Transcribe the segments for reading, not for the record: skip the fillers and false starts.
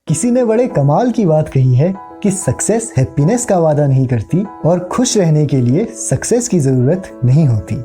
किसी ने बड़े कमाल की बात कही है कि सक्सेस हैप्पीनेस का वादा नहीं करती और खुश रहने के लिए सक्सेस की जरूरत नहीं होती।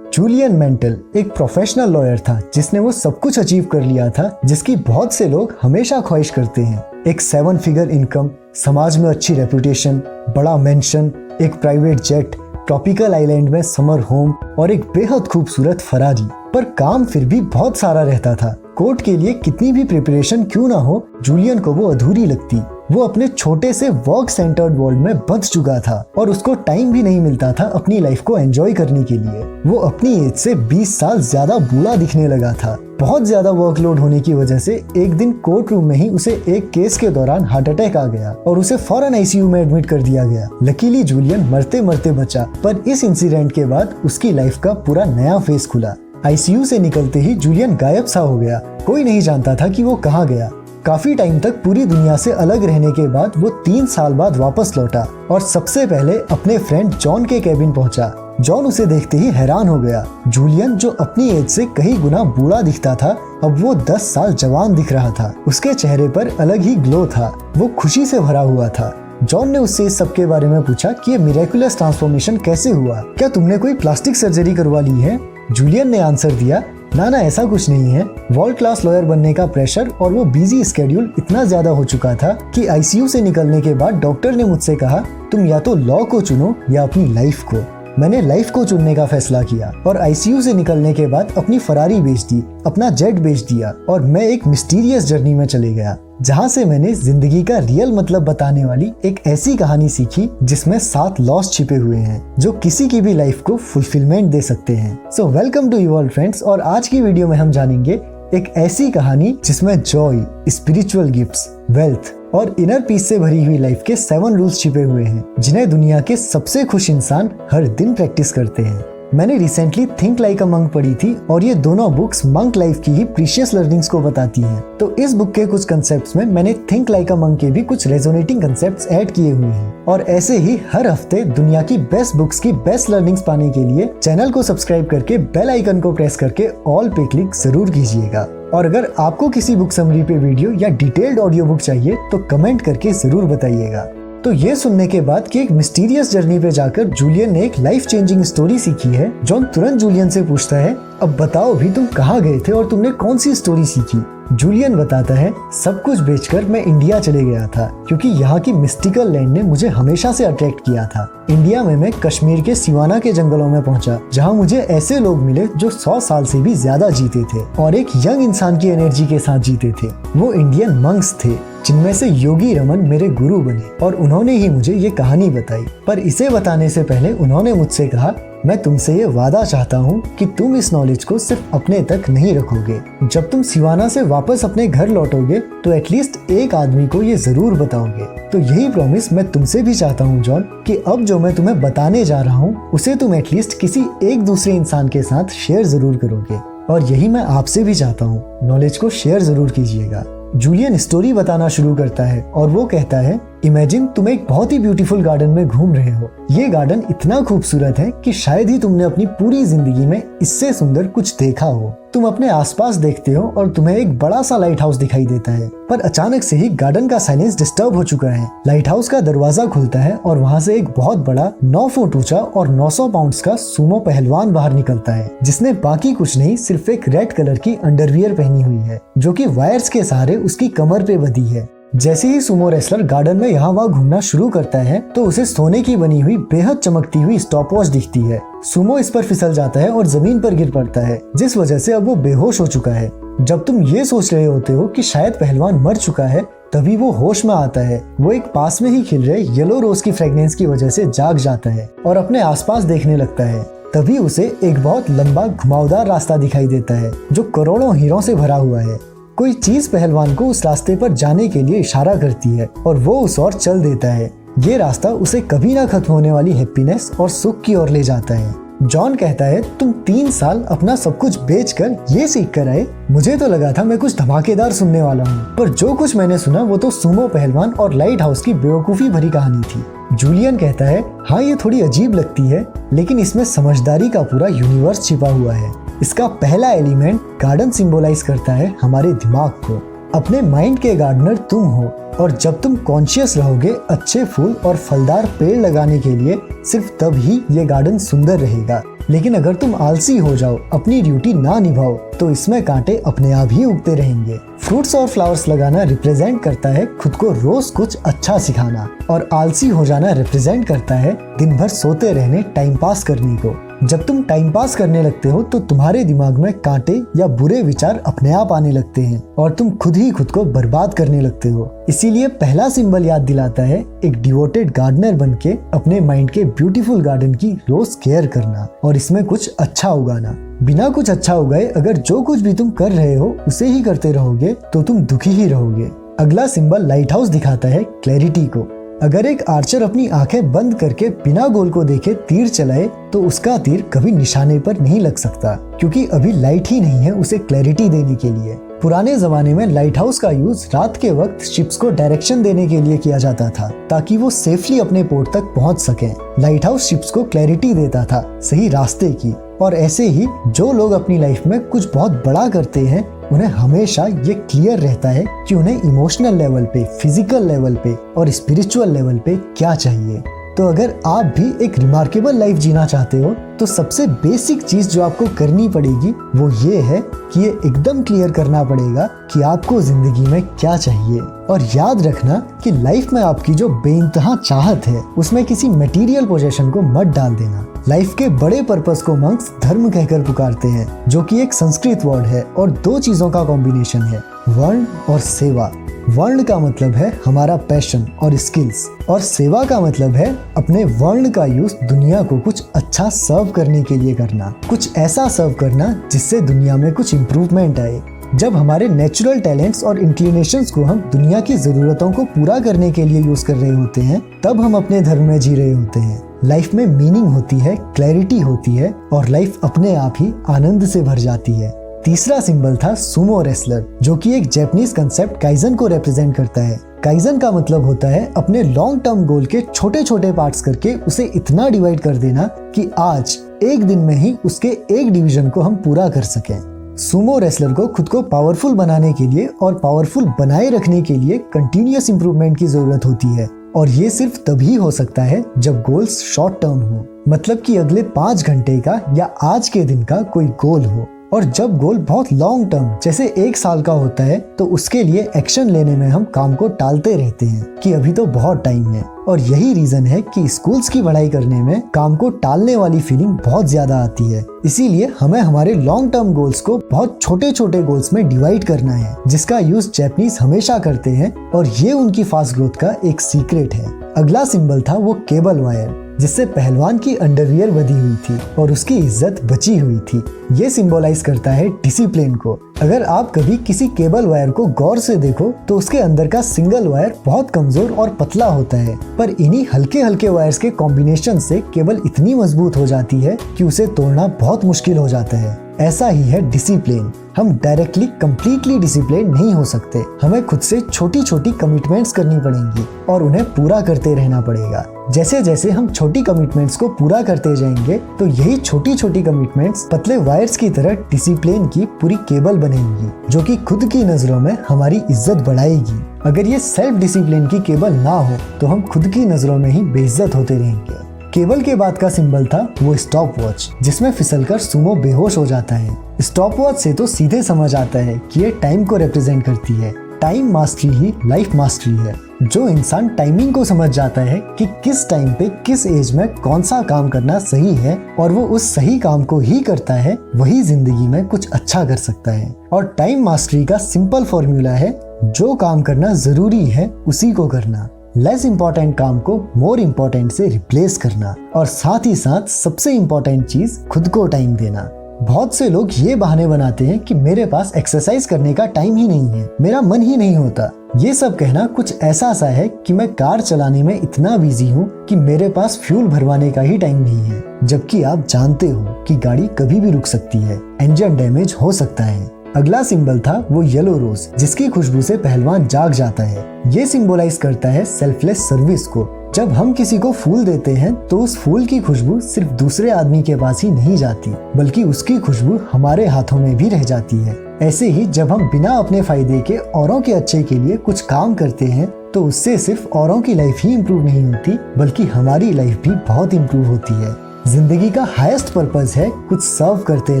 जूलियन मेंटल एक प्रोफेशनल लॉयर था जिसने वो सब कुछ अचीव कर लिया था जिसकी बहुत से लोग हमेशा ख्वाहिश करते हैं। एक 7 फिगर इनकम, समाज में अच्छी रेपुटेशन, बड़ा मेंशन, एक प्राइवेट जेट, ट्रॉपिकल आइलैंड में समर होम और एक बेहद खूबसूरत फरारी। पर काम फिर भी बहुत सारा रहता था। कोर्ट के लिए कितनी भी प्रिपरेशन क्यों ना हो, जूलियन को वो अधूरी लगती। वो अपने छोटे से वर्क सेंटर्ड वर्ल्ड में बंध चुका था और उसको टाइम भी नहीं मिलता था अपनी लाइफ को एंजॉय करने के लिए। वो अपनी एज से 20 साल ज्यादा बूढ़ा दिखने लगा था। बहुत ज्यादा वर्कलोड होने की वजह से एक दिन कोर्ट रूम में ही उसे एक केस के दौरान हार्ट अटैक आ गया और उसे फौरन आईसीयू में एडमिट कर दिया गया। लकीली जूलियन मरते मरते बचा, पर इस इंसिडेंट के बाद उसकी लाइफ का पूरा नया फेस खुला। आईसीयू से निकलते ही जूलियन गायब सा हो गया। कोई नहीं जानता था कि वो कहाँ गया। काफी टाइम तक पूरी दुनिया से अलग रहने के बाद वो 3 साल बाद वापस लौटा और सबसे पहले अपने फ्रेंड जॉन के केबिन पहुंचा। जॉन उसे देखते ही हैरान हो गया। जूलियन जो अपनी एज से कई गुना बूढ़ा दिखता था, अब वो 10 साल जवान दिख रहा था। उसके चेहरे पर अलग ही ग्लो था। वो खुशी से भरा हुआ था। जॉन ने उससे इस सब के बारे में पूछा कि ये मिरेकुलस ट्रांसफॉर्मेशन कैसे हुआ, क्या तुमने कोई प्लास्टिक सर्जरी करवा ली है? जूलियन ने आंसर दिया, ना ऐसा कुछ नहीं है। वर्ल्ड क्लास लॉयर बनने का प्रेशर और वो बिजी स्केड्यूल इतना ज्यादा हो चुका था कि आईसीयू से निकलने के बाद डॉक्टर ने मुझसे कहा, तुम या तो लॉ को चुनो या अपनी लाइफ को। मैंने लाइफ को चुनने का फैसला किया और आईसीयू से निकलने के बाद अपनी फरारी बेच दी, अपना जेट बेच दिया और मैं एक मिस्टीरियस जर्नी में चले गया, जहाँ से मैंने जिंदगी का रियल मतलब बताने वाली एक ऐसी कहानी सीखी जिसमें 7 लॉस छिपे हुए हैं जो किसी की भी लाइफ को फुलफिलमेंट दे सकते हैं। So welcome to evolve friends, और आज की वीडियो में हम जानेंगे एक ऐसी कहानी जिसमें जॉय, स्पिरिचुअल गिफ्ट्स, वेल्थ और इनर पीस से भरी हुई लाइफ के 7 रूल्स छिपे हुए हैं जिन्हें दुनिया के सबसे खुश इंसान हर दिन प्रैक्टिस करते हैं। मैंने recently think like a monk पढ़ी थी और ये दोनों बुक्स मंक लाइफ की ही प्रीशियस लर्निंग्स को बताती हैं। तो इस बुक के कुछ कंसेप्ट्स में मैंने थिंक लाइक अ मंक के भी कुछ रेजोनेटिंग कंसेप्ट्स ऐड किए हुए हैं। और ऐसे ही हर हफ्ते दुनिया की बेस्ट बुक्स की बेस्ट लर्निंग्स पाने के लिए चैनल को सब्सक्राइब करके बेल आइकन को प्रेस करके ऑल पे क्लिक जरूर कीजिएगा। और अगर आपको किसी बुक समरी पे वीडियो या डिटेल्ड ऑडियो बुक चाहिए तो कमेंट करके जरूर बताइएगा। तो ये सुनने के बाद कि एक मिस्टीरियस जर्नी पे जाकर जूलियन ने एक लाइफ चेंजिंग स्टोरी सीखी है, जॉन तुरंत जूलियन से पूछता है, अब बताओ भी तुम कहाँ गए थे और तुमने कौन सी स्टोरी सीखी? जूलियन बताता है, सब कुछ बेचकर मैं इंडिया चले गया था क्योंकि यहाँ की मिस्टिकल लैंड ने मुझे हमेशा से अट्रैक्ट किया था। इंडिया में मैं कश्मीर के सिवाना के जंगलों में पहुंचा जहाँ मुझे ऐसे लोग मिले जो 100 साल से भी ज्यादा जीते थे और एक यंग इंसान की एनर्जी के साथ जीते थे। वो इंडियन मंक्स थे जिनमें से योगी रमन मेरे गुरु बने और उन्होंने ही मुझे ये कहानी बताई। पर इसे बताने से पहले उन्होंने मुझसे कहा, मैं तुमसे ये वादा चाहता हूँ कि तुम इस नॉलेज को सिर्फ अपने तक नहीं रखोगे। जब तुम सिवाना से वापस अपने घर लौटोगे तो एटलीस्ट एक आदमी को ये जरूर बताओगे। तो यही प्रॉमिस मैं तुमसे भी चाहता हूँ जॉन, कि अब जो मैं तुम्हें बताने जा रहा हूँ उसे तुम एटलीस्ट किसी एक दूसरे इंसान के साथ शेयर जरूर करोगे। और यही मैं आपसे भी चाहता हूँ, नॉलेज को शेयर जरूर कीजिएगा। जूलियन स्टोरी बताना शुरू करता है और वो कहता है, इमेजिन तुम एक बहुत ही ब्यूटीफुल गार्डन में घूम रहे हो। ये गार्डन इतना खूबसूरत है कि शायद ही तुमने अपनी पूरी जिंदगी में इससे सुंदर कुछ देखा हो। तुम अपने आसपास देखते हो और तुम्हें एक बड़ा सा लाइट हाउस दिखाई देता है, पर अचानक से ही गार्डन का साइलेंस डिस्टर्ब हो चुका है। लाइट हाउस का दरवाजा खुलता है और वहाँ से एक बहुत बड़ा 9 फुट ऊंचा और 900 पाउंड्स का सुमो पहलवान बाहर निकलता है, जिसने बाकी कुछ नहीं सिर्फ एक रेड कलर की अंडरवियर पहनी हुई है जो कि वायर्स के सहारे उसकी कमर पे बंधी है। जैसे ही सुमो रेसलर गार्डन में यहाँ वहाँ घूमना शुरू करता है तो उसे सोने की बनी हुई बेहद चमकती हुई स्टॉपवॉच दिखती है। सुमो इस पर फिसल जाता है और जमीन पर गिर पड़ता है, जिस वजह से अब वो बेहोश हो चुका है। जब तुम ये सोच रहे होते हो कि शायद पहलवान मर चुका है, तभी वो होश में आता है। वो एक पास में ही खिल रहे येलो रोज की फ्रेग्रेंस की वजह से जाग जाता है और अपने आसपास देखने लगता है। तभी उसे एक बहुत लंबा घुमावदार रास्ता दिखाई देता है जो करोड़ों हीरों से भरा हुआ है। कोई चीज पहलवान को उस रास्ते पर जाने के लिए इशारा करती है और वो उस ओर चल देता है। ये रास्ता उसे कभी ना खत्म होने वाली हैप्पीनेस और सुख की ओर ले जाता है। जॉन कहता है, तुम 3 साल अपना सब कुछ बेचकर ये सीख कर आए। मुझे तो लगा था मैं कुछ धमाकेदार सुनने वाला हूँ, पर जो कुछ मैंने सुना वो तो सुमो पहलवान और लाइट हाउस की बेवकूफी भरी कहानी थी। जूलियन कहता है, हाँ ये थोड़ी अजीब लगती है, लेकिन इसमें समझदारी का पूरा यूनिवर्स छिपा हुआ है। इसका पहला एलिमेंट गार्डन सिंबलाइज करता है हमारे दिमाग को। अपने माइंड के गार्डनर तुम हो, और जब तुम कॉन्शियस रहोगे अच्छे फूल और फलदार पेड़ लगाने के लिए, सिर्फ तब ही ये गार्डन सुंदर रहेगा। लेकिन अगर तुम आलसी हो जाओ, अपनी ड्यूटी ना निभाओ, तो इसमें कांटे अपने आप ही उगते रहेंगे। फ्रूट्स और फ्लावर्स लगाना रिप्रेजेंट करता है खुद को रोज कुछ अच्छा सिखाना, और आलसी हो जाना रिप्रेजेंट करता है दिन भर सोते रहने, टाइम पास करने को। जब तुम टाइम पास करने लगते हो तो तुम्हारे दिमाग में कांटे या बुरे विचार अपने आप आने लगते हैं और तुम खुद ही खुद को बर्बाद करने लगते हो। इसीलिए पहला सिंबल याद दिलाता है एक डिवोटेड गार्डनर बनके अपने माइंड के ब्यूटीफुल गार्डन की रोज केयर करना और इसमें कुछ अच्छा उगाना। बिना कुछ अच्छा उगाए अगर जो कुछ भी तुम कर रहे हो उसे ही करते रहोगे तो तुम दुखी ही रहोगे। अगला सिंबल लाइट हाउस दिखाता है क्लैरिटी को। अगर एक आर्चर अपनी आंखें बंद करके बिना गोल को देखे तीर चलाए तो उसका तीर कभी निशाने पर नहीं लग सकता, क्योंकि अभी लाइट ही नहीं है उसे क्लैरिटी देने के लिए। पुराने जमाने में लाइट हाउस का यूज रात के वक्त शिप्स को डायरेक्शन देने के लिए किया जाता था, ताकि वो सेफली अपने पोर्ट तक पहुंच सकें। लाइट हाउस शिप्स को क्लैरिटी देता था, सही रास्ते की। और ऐसे ही जो लोग अपनी लाइफ में कुछ बहुत बड़ा करते हैं उन्हें हमेशा ये क्लियर रहता है कि उन्हें इमोशनल लेवल पे, फिजिकल लेवल पे और स्पिरिचुअल लेवल पे क्या चाहिए। तो अगर आप भी एक रिमार्केबल लाइफ जीना चाहते हो तो सबसे बेसिक चीज जो आपको करनी पड़ेगी वो ये है कि ये एकदम क्लियर करना पड़ेगा कि आपको जिंदगी में क्या चाहिए। और याद रखना कि लाइफ में आपकी जो बेइंतहा चाहत है उसमें किसी मटेरियल पोजेशन को मत डाल देना। लाइफ के बड़े पर्पस को मंक्स धर्म कहकर पुकारते हैं, जो कि एक संस्कृत वर्ड है और दो चीजों का कॉम्बिनेशन है, वर्ण और सेवा। वर्ण का मतलब है हमारा पैशन और स्किल्स, और सेवा का मतलब है अपने वर्ण का यूज दुनिया को कुछ अच्छा सर्व करने के लिए करना, कुछ ऐसा सर्व करना जिससे दुनिया में कुछ इम्प्रूवमेंट आए। जब हमारे नेचुरल टैलेंट्स और इंक्लिनेशंस को हम दुनिया की जरूरतों को पूरा करने के लिए यूज कर रहे होते हैं, तब हम अपने धर्म में जी रहे होते हैं। लाइफ में मीनिंग होती है, क्लैरिटी होती है और लाइफ अपने आप ही आनंद से भर जाती है। तीसरा सिंबल था सुमो रेसलर, जो कि एक जापानीज कंसेप्ट काइजन को रिप्रेजेंट करता है। काइजन का मतलब होता है अपने लॉन्ग टर्म गोल के छोटे छोटे पार्ट्स करके उसे इतना डिवाइड कर देना कि आज एक दिन में ही उसके एक डिवीजन को हम पूरा कर सकें। सुमो रेसलर को खुद को पावरफुल बनाने के लिए और पावरफुल बनाए रखने के लिए कंटिन्यूअस इंप्रूवमेंट की जरूरत होती है, और ये सिर्फ तभी हो सकता है जब गोल्स शॉर्ट टर्म हो, मतलब कि अगले 5 घंटे का या आज के दिन का कोई गोल हो। और जब गोल बहुत लॉन्ग टर्म जैसे 1 साल का होता है तो उसके लिए एक्शन लेने में हम काम को टालते रहते हैं कि अभी तो बहुत टाइम है। और यही रीजन है कि स्कूल्स की पढ़ाई करने में काम को टालने वाली फीलिंग बहुत ज्यादा आती है। इसीलिए हमें हमारे लॉन्ग टर्म गोल्स को बहुत छोटे छोटे गोल्स में डिवाइड करना है, जिसका यूज जापानीज हमेशा करते हैं और ये उनकी फास्ट ग्रोथ का एक सीक्रेट है। अगला सिंबल था वो केबल वायर, जिससे पहलवान की अंडरवियर बधी हुई थी और उसकी इज्जत बची हुई थी। ये सिंबलाइज करता है डिसिप्लिन को। अगर आप कभी किसी केबल वायर को गौर से देखो तो उसके अंदर का सिंगल वायर बहुत कमजोर और पतला होता है, पर इन्हीं हल्के हल्के वायर्स के कॉम्बिनेशन से केबल इतनी मजबूत हो जाती है कि उसे तोड़ना बहुत मुश्किल हो जाता है। ऐसा ही है डिसिप्लिन। हम डायरेक्टली कंप्लीटली डिसिप्लिन नहीं हो सकते, हमें खुद से छोटी छोटी कमिटमेंट्स करनी पड़ेंगी और उन्हें पूरा करते रहना पड़ेगा। जैसे जैसे हम छोटी कमिटमेंट्स को पूरा करते जाएंगे तो यही छोटी छोटी कमिटमेंट्स पतले वायर्स की तरह डिसिप्लिन की पूरी केबल बनेंगी, जो कि खुद की नजरों में हमारी इज्जत बढ़ाएगी। अगर ये सेल्फ डिसिप्लिन की केबल ना हो तो हम खुद की नजरों में ही बेइज्जत होते रहेंगे। केबल के बाद का सिंबल था वो स्टॉप वॉच, जिसमें फिसलकर सुमो बेहोश हो जाता है। स्टॉप वॉच से तो सीधे समझ आता है कि ये टाइम को रिप्रेजेंट करती है। टाइम मास्टरी ही लाइफ मास्टरी है। जो इंसान टाइमिंग को समझ जाता है कि किस टाइम पे किस एज में कौन सा काम करना सही है और वो उस सही काम को ही करता है, वही जिंदगी में कुछ अच्छा कर सकता है। और टाइम मास्टरी का सिंपल फॉर्मूला है, जो काम करना जरूरी है उसी को करना, लेस इम्पोर्टेंट काम को मोर इम्पोर्टेंट से रिप्लेस करना, और साथ ही साथ सबसे इम्पोर्टेंट चीज खुद को टाइम देना। बहुत से लोग ये बहाने बनाते हैं कि मेरे पास एक्सरसाइज करने का टाइम ही नहीं है, मेरा मन ही नहीं होता। ये सब कहना कुछ ऐसा सा है कि मैं कार चलाने में इतना बिजी हूँ कि मेरे पास फ्यूल भरवाने का ही टाइम नहीं है, जबकि आप जानते हो कि गाड़ी कभी भी रुक सकती है, इंजन डैमेज हो सकता है। अगला सिंबल था वो येलो रोज, जिसकी खुशबू से पहलवान जाग जाता है। ये सिंबलाइज करता है सेल्फलेस सर्विस को। जब हम किसी को फूल देते हैं तो उस फूल की खुशबू सिर्फ दूसरे आदमी के पास ही नहीं जाती, बल्कि उसकी खुशबू हमारे हाथों में भी रह जाती है। ऐसे ही जब हम बिना अपने फायदे के औरों के अच्छे के लिए कुछ काम करते हैं तो उससे सिर्फ औरों की लाइफ ही इम्प्रूव नहीं होती, बल्कि हमारी लाइफ भी बहुत इम्प्रूव होती है। जिंदगी का हाईएस्ट पर्पस है कुछ सर्व करते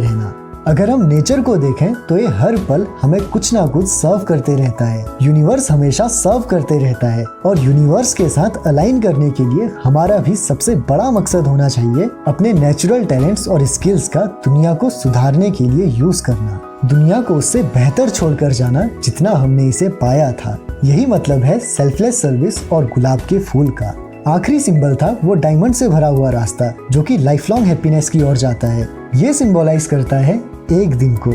रहना। अगर हम नेचर को देखें तो ये हर पल हमें कुछ ना कुछ सर्व करते रहता है। यूनिवर्स हमेशा सर्व करते रहता है और यूनिवर्स के साथ अलाइन करने के लिए हमारा भी सबसे बड़ा मकसद होना चाहिए अपने नेचुरल टैलेंट्स और स्किल्स का दुनिया को सुधारने के लिए यूज करना, दुनिया को उससे बेहतर छोड़कर जाना जितना हमने इसे पाया था। यही मतलब है सेल्फलेस सर्विस और गुलाब के फूल का। आखिरी सिंबल था वो डायमंड से भरा हुआ रास्ता जो कि लाइफ लॉन्ग हैप्पीनेस की ओर जाता है। ये सिंबलाइज करता है एक दिन को,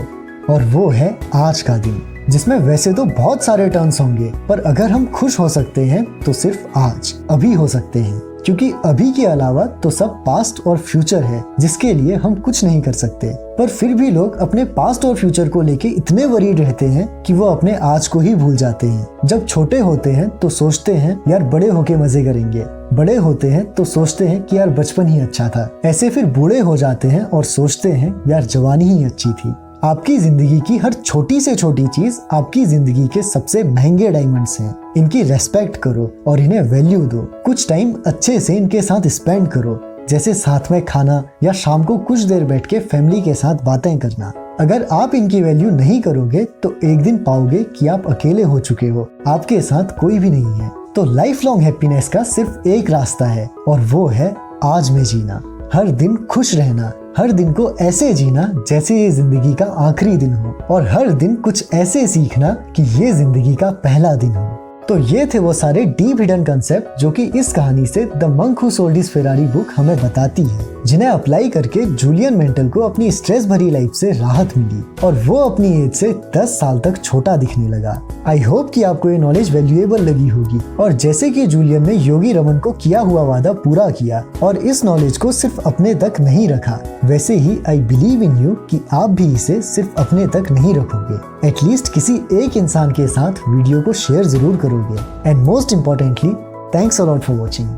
और वो है आज का दिन, जिसमें वैसे तो बहुत सारे टर्न्स होंगे, पर अगर हम खुश हो सकते हैं तो सिर्फ आज, अभी हो सकते हैं, क्योंकि अभी के अलावा तो सब पास्ट और फ्यूचर है जिसके लिए हम कुछ नहीं कर सकते। पर फिर भी लोग अपने पास्ट और फ्यूचर को लेके इतने वरीड रहते हैं कि वो अपने आज को ही भूल जाते हैं। जब छोटे होते हैं तो सोचते हैं यार बड़े होके मजे करेंगे, बड़े होते हैं तो सोचते हैं कि यार बचपन ही अच्छा था, ऐसे फिर बूढ़े हो जाते हैं और सोचते हैं यार जवानी ही अच्छी थी। आपकी जिंदगी की हर छोटी से छोटी चीज आपकी जिंदगी के सबसे महंगे डायमंड्स हैं। इनकी रेस्पेक्ट करो और इन्हें वैल्यू दो। कुछ टाइम अच्छे से इनके साथ स्पेंड करो, जैसे साथ में खाना या शाम को कुछ देर बैठ के फैमिली के साथ बातें करना। अगर आप इनकी वैल्यू नहीं करोगे तो एक दिन पाओगे कि आप अकेले हो चुके हो, आपके साथ कोई भी नहीं है। तो लाइफ लॉन्ग हैप्पीनेस का सिर्फ एक रास्ता है और वो है आज में जीना। हर दिन खुश रहना, हर दिन को ऐसे जीना जैसे ये जिंदगी का आखिरी दिन हो, और हर दिन कुछ ऐसे सीखना कि ये जिंदगी का पहला दिन हो। तो ये थे वो सारे डीप हिडन कंसेप्ट जो कि इस कहानी से the monk who sold his Ferrari book हमें बताती है, जिन्हें अप्लाई करके जूलियन मेंटल को अपनी स्ट्रेस भरी लाइफ से राहत मिली और वो अपनी एज से 10 साल तक छोटा दिखने लगा। आई होप कि आपको ये नॉलेज वैल्यूएबल लगी होगी, और जैसे कि जूलियन ने योगी रमन को किया हुआ वादा पूरा किया और इस नॉलेज को सिर्फ अपने तक नहीं रखा, वैसे ही आई बिलीव इन यू कि आप भी इसे सिर्फ अपने तक नहीं रखोगे, एटलीस्ट किसी एक इंसान के साथ वीडियो को शेयर जरूर करोगे। And most importantly, thanks a lot for watching.